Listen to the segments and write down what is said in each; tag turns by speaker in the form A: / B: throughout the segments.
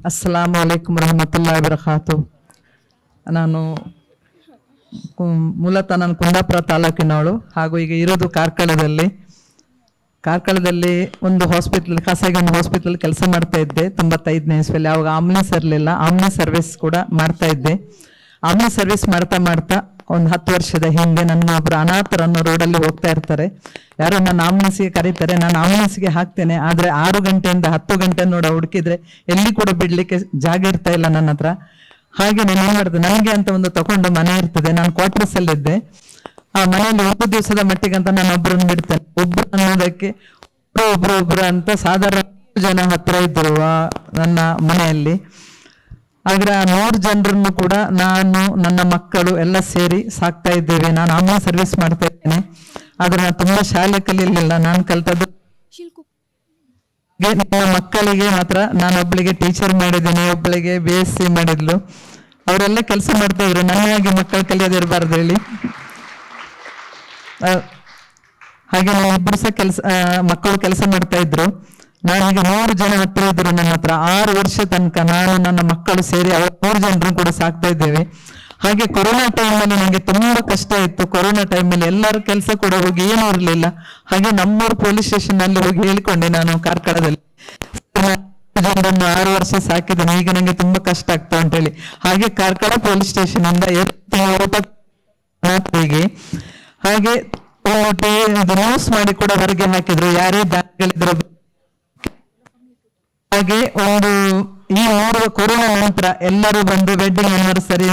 A: ಅಸ್ಸಲಾಮು ಅಲೈಕುಂ ರಹಮತುಲ್ಲಾಹಿ ವಬರಕಾತು. ನಾನು ಮೂಲತಃ ನಾನು ಕುಂದಾಪುರ ತಾಲೂಕಿನವಳು ಹಾಗೂ ಈಗ ಇರೋದು ಕಾರ್ಕಳದಲ್ಲಿ ಒಂದು ಹಾಸ್ಪಿಟಲ್, ಖಾಸಗಿ ಒಂದು ಹಾಸ್ಪಿಟಲ್ ಕೆಲಸ ಮಾಡ್ತಾ ಇದ್ದೆ 95ನೇ ಇಸ್ವಿಯಲ್ಲಿ. ಆವಾಗ ಆಂಬುಲೆನ್ಸ್ ಇರಲಿಲ್ಲ, ಆಂಬುಲೆನ್ಸ್ ಸರ್ವಿಸ್ ಕೂಡ ಮಾಡ್ತಾ ಇದ್ದೆ. ಆಂಬುಲೆನ್ಸ್ ಸರ್ವಿಸ್ ಮಾಡ್ತಾ ಒಂದು 10 ವರ್ಷದ ಹಿಂದೆ ನನ್ನ ಒಬ್ಬರು ಅನಾಥರನ್ನು ರೋಡಲ್ಲಿ ಹೋಗ್ತಾ ಇರ್ತಾರೆ. ಯಾರೋ ನನ್ನ ಆಂಬುಲೆನ್ಸ್ಗೆ ಕರೀತಾರೆ, ನಾನು ಆಂಬುಲೆನ್ಸ್ಗೆ ಹಾಕ್ತೇನೆ. ಆದರೆ 6 ಗಂಟೆಯಿಂದ 10 ಗಂಟೆ ಹುಡುಕಿದ್ರೆ ಎಲ್ಲಿ ಕೂಡ ಬಿಡ್ಲಿಕ್ಕೆ ಜಾಗ ಇರ್ತಾ ಇಲ್ಲ ನನ್ನ ಹತ್ರ. ಹಾಗೆ ನಾನು ಏನ್ ಮಾಡ್ತೇನೆ, ನನಗೆ ಅಂತ ಒಂದು ತಗೊಂಡು ಮನೆ ಇರ್ತದೆ, ನಾನು ಕ್ವಾರ್ಟರ್ಸ್ ಅಲ್ಲಿ ಇದ್ದೆ. ಆ ಮನೆಯಲ್ಲಿ 1 ದಿವಸದ ಮಟ್ಟಿಗಂತ ನಾನು ಒಬ್ಬರನ್ನು ಬಿಡ್ತೇನೆ. ಒಬ್ರು ಅನ್ನೋದಕ್ಕೆ ಒಬ್ರು ಅಂತ ಸಾಧಾರಣ 100 ಜನ ಹತ್ರ ಇದ್ರು ನನ್ನ ಮನೆಯಲ್ಲಿ. ಆದ್ರೆ ಆ 100 ಜನರನ್ನು ಕೂಡ ನಾನು, ನನ್ನ ಮಕ್ಕಳು ಎಲ್ಲ ಸೇರಿ ಸಾಕ್ತಾ ಇದ್ದೇವೆ. ನಾನು ಆಂಬುಲೆನ್ಸ್ ಸರ್ವಿಸ್ ಮಾಡ್ತಾ ಇದ್ದೇನೆ. ಆದ್ರೆ ನಾನು ತುಂಬಾ ಶಾಲೆ ಕಲಿಯಲಿಲ್ಲ. ನಾನು ಕಲ್ತದ್ದು ನನ್ನ ಮಕ್ಕಳಿಗೆ ಮಾತ್ರ. ನಾನು ಒಬ್ಬಳಿಗೆ ಟೀಚರ್ ಮಾಡಿದ್ದೇನೆ, ಒಬ್ಬಳಿಗೆ BSc ಮಾಡಿದ್ಲು. ಅವರೆಲ್ಲ ಕೆಲಸ ಮಾಡ್ತಾ ಇದ್ರು, ನನಗಾಗಿ ಮಕ್ಕಳು ಕಲಿಯೋದಿರಬಾರ್ದು ಹೇಳಿ. ಹಾಗೆ ನಾವು ಇಬ್ಬರು ಸಹ ಮಕ್ಕಳು ಕೆಲಸ ಮಾಡ್ತಾ ಇದ್ರು. ನಾನೀಗ 100 ಜನ ಹತ್ರ ಇದ್ರು ನನ್ನ ಹತ್ರ. 6 ವರ್ಷ ತನಕ ನಾನು, ನನ್ನ ಮಕ್ಕಳು ಸೇರಿ 100 ಜನರನ್ನು ಕೂಡ ಸಾಕ್ತಾ ಇದ್ದೇವೆ. ಹಾಗೆ ಕೊರೋನಾ ಟೈಮಲ್ಲಿ ನನಗೆ ತುಂಬಾ ಕಷ್ಟ ಇತ್ತು. ಕೊರೋನಾ ಟೈಮಲ್ಲಿ ಎಲ್ಲರ ಕೆಲಸ ಕೂಡ ಹೋಗಿ ಏನೂ ಇರಲಿಲ್ಲ. ಹಾಗೆ ನಮ್ಮೂರು ಪೊಲೀಸ್ ಸ್ಟೇಷನ್ ಅಲ್ಲಿ ಹೋಗಿ ಹೇಳಿಕೊಂಡೆ, ನಾನು ಕಾರ್ಕಳದಲ್ಲಿ ಜನರನ್ನು 6 ವರ್ಷ ಸಾಕಿದ್ದೇನೆ, ಈಗ ನನಗೆ ತುಂಬಾ ಕಷ್ಟ ಆಗ್ತಾ ಅಂತ ಹೇಳಿ. ಹಾಗೆ ಕಾರ್ಕಳ ಪೊಲೀಸ್ ಸ್ಟೇಷನ್ ಇಂದ ಹಾಗೆ ನ್ಯೂಸ್ ಮಾಡಿ ಕೂಡ ಹೊರಗೆ ಹಾಕಿದ್ರು, ಯಾರೇ ದಾನಿಗಳಿದ್ರು. ಹಾಗೆ ಈ 3 ಕೊರೋನಾ ನಂತರ ಎಲ್ಲರೂ ಬಂದು ವೆಡ್ಡಿಂಗ್ ಆನಿವರ್ಸರಿ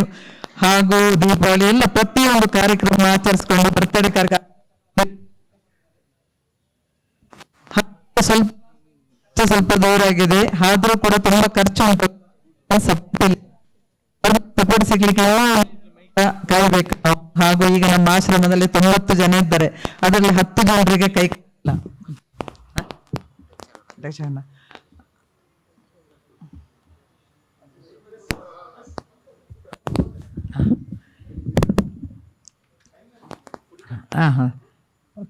A: ಹಾಗೂ ದೀಪಾವಳಿ ಎಲ್ಲ ಪ್ರತಿಯೊಂದು ಕಾರ್ಯಕ್ರಮ ಆಚರಿಸಿಕೊಂಡು ಬರ್ತಡೇ ಕಾರ್ಯಕ್ರಮ ಸ್ವಲ್ಪ ದೂರ ಆಗಿದೆ. ಆದ್ರೂ ಕೂಡ ತುಂಬಾ ಖರ್ಚು ಉಂಟು. ಸಪೋರ್ಟ್ ಸಿಗ್ಲಿಕ್ಕೆ ಕಾಯ್ಬೇಕು ನಾವು. ಹಾಗೂ ಈಗ ನಮ್ಮ ಆಶ್ರಮದಲ್ಲಿ 90 ಜನ ಇದ್ದಾರೆ, ಅದರಲ್ಲಿ 10 ಜನರಿಗೆ ಕೈ ಇಲ್ಲ. ಹಾ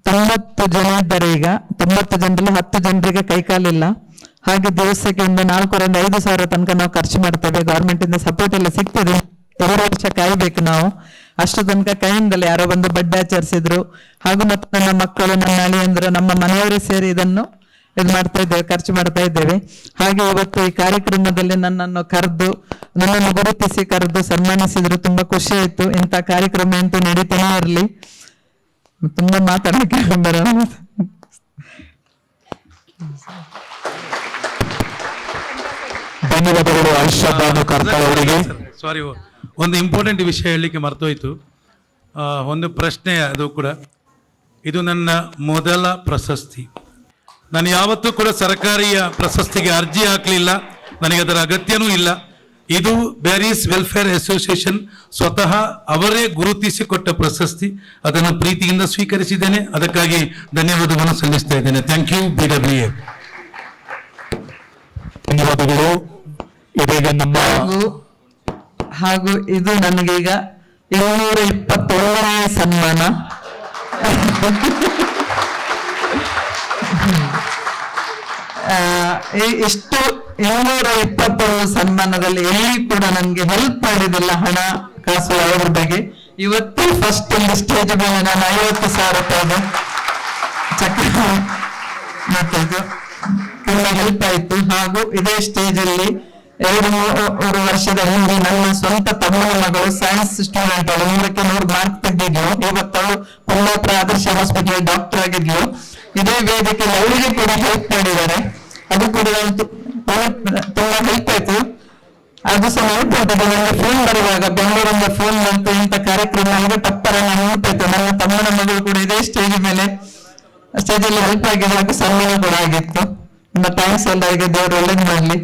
A: 90 ಜನ ಇದ್ದಾರೆ. ಈಗ 90 ಜನರಲ್ಲಿ 10 ಜನರಿಗೆ ಕೈಕಾಲಿಲ್ಲ. ಹಾಗೆ ದಿವಸಕ್ಕೆ ಒಂದು 4ರಿಂದ 5 ಸಾವಿರ ತನಕ ನಾವು ಖರ್ಚು ಮಾಡ್ತೇವೆ. ಗೌರ್ಮೆಂಟ್ ಇಂದ ಸಪೋರ್ಟ್ ಎಲ್ಲ ಸಿಗ್ತದೆ. 2 ವರ್ಷ ಕಾಯ್ಬೇಕು ನಾವು. ಅಷ್ಟು ತನಕ ಕೈಯಿಂದಲೇ ಯಾರೋ ಬಂದು ಬಡ್ಡೆ ಆಚರಿಸಿದ್ರು. ಹಾಗೂ ಮತ್ತು ನನ್ನ ಮಕ್ಕಳು, ನನ್ನ ಅಳಿಯಂದ್ರು, ನಮ್ಮ ಮನೆಯವರೇ ಸೇರಿ ಇದನ್ನು ಮಾಡ್ತಾ ಇದ್ದೇವೆ, ಖರ್ಚು ಮಾಡ್ತಾ ಇದ್ದೇವೆ. ಹಾಗೆ ಇವತ್ತು ಈ ಕಾರ್ಯಕ್ರಮದಲ್ಲಿ ನನ್ನನ್ನು ಗುರುತಿಸಿ ಕರೆದು ಸನ್ಮಾನಿಸಿದ್ರು. ತುಂಬಾ ಖುಷಿ ಆಯ್ತು. ಇಂಥ ಕಾರ್ಯಕ್ರಮ ಅಂತೂ ನಡೀತಾನೆ ಇರಲಿ. ತುಂಬಾ ಮಾತಾಡಲಿಕ್ಕೆ ಬರಲ್ಲ.
B: ಧನ್ಯವಾದಗಳು ಆಯಿಷಾ ಬಾನು ಕಾರ್ಕಳ ಅವರಿಗೆ. ಸಾರಿ, ಒಂದು ಇಂಪಾರ್ಟೆಂಟ್ ವಿಷಯ ಹೇಳಲಿಕ್ಕೆ ಮರ್ತೋಯ್ತು. ಒಂದು ಪ್ರಶ್ನೆ, ಅದು ಕೂಡ ಇದು ನನ್ನ ಮೊದಲ ಪ್ರಶಸ್ತಿ. ನಾನು ಯಾವತ್ತೂ ಕೂಡ ಸರ್ಕಾರಿಯ ಪ್ರಶಸ್ತಿಗೆ ಅರ್ಜಿ ಹಾಕಲಿಲ್ಲ, ನನಗೆ ಅದರ ಅಗತ್ಯನೂ ಇಲ್ಲ. ಇದು ಬ್ಯಾರೀಸ್ ವೆಲ್ಫೇರ್ ಅಸೋಸಿಯೇಷನ್ ಸ್ವತಃ ಅವರೇ ಗುರುತಿಸಿಕೊಟ್ಟ ಪ್ರಶಸ್ತಿ. ಅದನ್ನು ಪ್ರೀತಿಯಿಂದ ಸ್ವೀಕರಿಸಿದ್ದೇನೆ, ಅದಕ್ಕಾಗಿ ಧನ್ಯವಾದವನ್ನು ಸಲ್ಲಿಸ್ತಾ ಇದ್ದೇನೆ. Thank you BWA. ಧನ್ಯವಾದಗಳು. ಇದೀಗ ನಮ್ಮ
A: ಹಾಗೂ ಇದು ನನಗೀಗ 221ನೇ ಸನ್ಮಾನ. ಇಷ್ಟು 221 ಸನ್ಮಾನದಲ್ಲಿ ಎಲ್ಲಿ ಕೂಡ ನನಗೆ ಹೆಲ್ಪ್ ಮಾಡಿದಿಲ್ಲ ಹಣ ಕಾಸು ಅವರ ಬಗ್ಗೆ. ಇವತ್ತು ಫಸ್ಟ್ ಒಂದು ಸ್ಟೇಜ್ ಮೇಲೆ ನಾನು 50,000 ರೂಪಾಯಿದು ಚಕ್ರ ಮಾತಾಯ್ತು, ತುಂಬಾ ಹೆಲ್ಪ್ ಆಯ್ತು. ಹಾಗೂ ಇದೇ ಸ್ಟೇಜ್ ಅಲ್ಲಿ 2-3 ವರ್ಷದ ಹಿಂದೆ ನನ್ನ ಸ್ವಂತ ತಮ್ಮನ ಮಗಳು ಸೈನ್ಸ್ ಸ್ಟೂಡೆಂಟ್, ಅವಳು 100ಕ್ಕೆ 100 ಮಾರ್ಕ್ ತೆಗೆದಿದ್ಲು. ಇವತ್ತವಳು ಕುಂದಾಪುರ ಆದರ್ಶ ಹಾಸ್ಪಿಟಲ್ ಡಾಕ್ಟರ್ ಆಗಿದ್ಲು. ಇದೇ ವೇದಿಕೆ ಅವಳಿಗೆ ಕೂಡ ಹೆಲ್ಪ್ ಮಾಡಿದ್ದಾರೆ. ಅದು ಕೂಡ ತುಂಬಾ ಹೆಲ್ಪ್ ಆಯ್ತು. ಅದು ಸಹ ನೆನಪಾಗ್ತದೆ. ನನಗೆ ಫೋನ್ ಬರುವಾಗ ಬೆಂಗಳೂರಿಂದ ಫೋನ್ ಬಂತು, ಇಂಥ ಕಾರ್ಯಕ್ರಮ ಆಗ ತಪ್ಪರ ನೆನಪಾಯ್ತು. ನನ್ನ ತಮ್ಮನ ಮಗಳು ಕೂಡ ಇದೇ ಸ್ಟೇಜಲ್ಲಿ ಹೆಲ್ಪ್ ಆಗಿದೆ, ಹಾಗೂ ಸನ್ಮಾನ ಕೂಡ ಆಗಿತ್ತು. ತುಂಬಾ ಥ್ಯಾಂಕ್ಸ್ ಎಲ್ಲರಿಗೆ. ದೇವರು ಒಳ್ಳೇದು ಮಾಡ್ಲಿ.